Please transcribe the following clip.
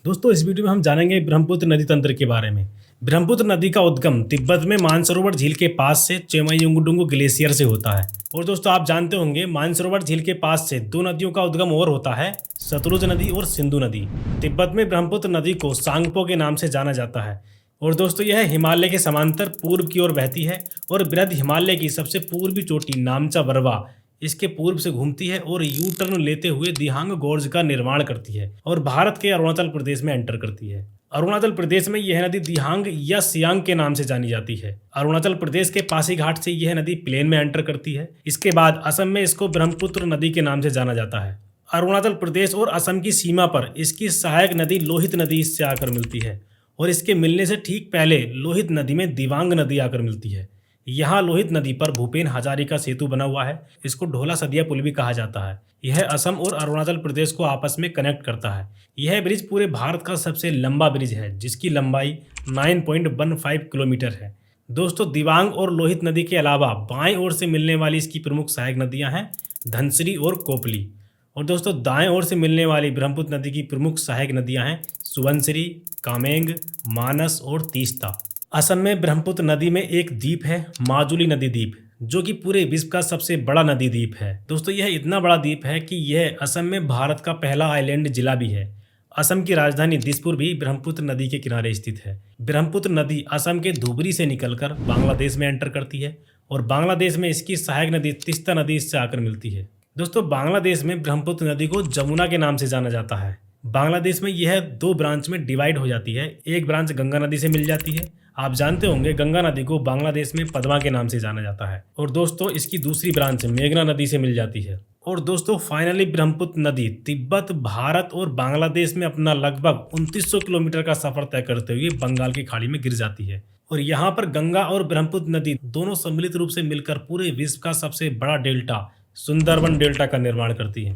दोस्तों इस वीडियो में हम जानेंगे ब्रह्मपुत्र नदी तंत्र के बारे में। ब्रह्मपुत्र नदी का उद्गम तिब्बत में मानसरोवर झील के पास से चेमायुंगडुंगु ग्लेशियर से होता है। और दोस्तों आप जानते होंगे मानसरोवर झील के पास से दो नदियों का उद्गम और होता है, सतलुज नदी और सिंधु नदी। तिब्बत में ब्रह्मपुत्र नदी को सांगपो के नाम से जाना जाता है। और दोस्तों यह हिमालय के समांतर पूर्व की ओर बहती है और बृहद हिमालय की सबसे पूर्वी चोटी नामचा बरवा इसके पूर्व से घूमती है और यू टर्न लेते हुए दिहांग गोर्ज का निर्माण करती है और भारत के अरुणाचल प्रदेश में एंटर करती है। अरुणाचल प्रदेश में यह नदी दिहांग या सियांग के नाम से जानी जाती है। अरुणाचल प्रदेश के पासीघाट से यह नदी प्लेन में एंटर करती है। इसके बाद असम में इसको ब्रह्मपुत्र नदी के नाम से जाना जाता है। अरुणाचल प्रदेश और असम की सीमा पर इसकी सहायक नदी लोहित नदी इससे आकर मिलती है और इसके मिलने से ठीक पहले लोहित नदी में दिवांग नदी आकर मिलती है। यहाँ लोहित नदी पर भूपेन हजारिका सेतु बना हुआ है। इसको ढोला सदिया पुल भी कहा जाता है। यह असम और अरुणाचल प्रदेश को आपस में कनेक्ट करता है। यह ब्रिज पूरे भारत का सबसे लंबा ब्रिज है जिसकी लंबाई 9.15 किलोमीटर है। दोस्तों दिवांग और लोहित नदी के अलावा बाएं ओर से मिलने वाली इसकी प्रमुख सहायक नदियां हैं धनसिरी और कोपली। और दोस्तों दाएं ओर से मिलने वाली ब्रह्मपुत्र नदी की प्रमुख सहायक नदियां हैं सुबनसिरी, कामेंग, मानस और तीस्ता। असम में ब्रह्मपुत्र नदी में एक द्वीप है माजुली नदी द्वीप, जो कि पूरे विश्व का सबसे बड़ा नदी द्वीप है। दोस्तों यह इतना बड़ा द्वीप है कि यह असम में भारत का पहला आइलैंड जिला भी है। असम की राजधानी दिसपुर भी ब्रह्मपुत्र नदी के किनारे स्थित है। ब्रह्मपुत्र नदी असम के धुबरी से निकलकर बांग्लादेश में एंटर करती है और बांग्लादेश में इसकी सहायक नदी तीस्ता नदी इससे आकर मिलती है। दोस्तों बांग्लादेश में ब्रह्मपुत्र नदी को जमुना के नाम से जाना जाता है। बांग्लादेश में यह दो ब्रांच में डिवाइड हो जाती है। एक ब्रांच गंगा नदी से मिल जाती है। आप जानते होंगे गंगा नदी को बांग्लादेश में पद्मा के नाम से जाना जाता है। और दोस्तों इसकी दूसरी ब्रांच मेघना नदी से मिल जाती है। और दोस्तों फाइनली ब्रह्मपुत्र नदी तिब्बत, भारत और बांग्लादेश में अपना लगभग 2900 किलोमीटर का सफर तय करते हुए बंगाल की खाड़ी में गिर जाती है। और यहाँ पर गंगा और ब्रह्मपुत्र नदी दोनों सम्मिलित रूप से मिलकर पूरे विश्व का सबसे बड़ा डेल्टा सुंदरबन डेल्टा का निर्माण करती है।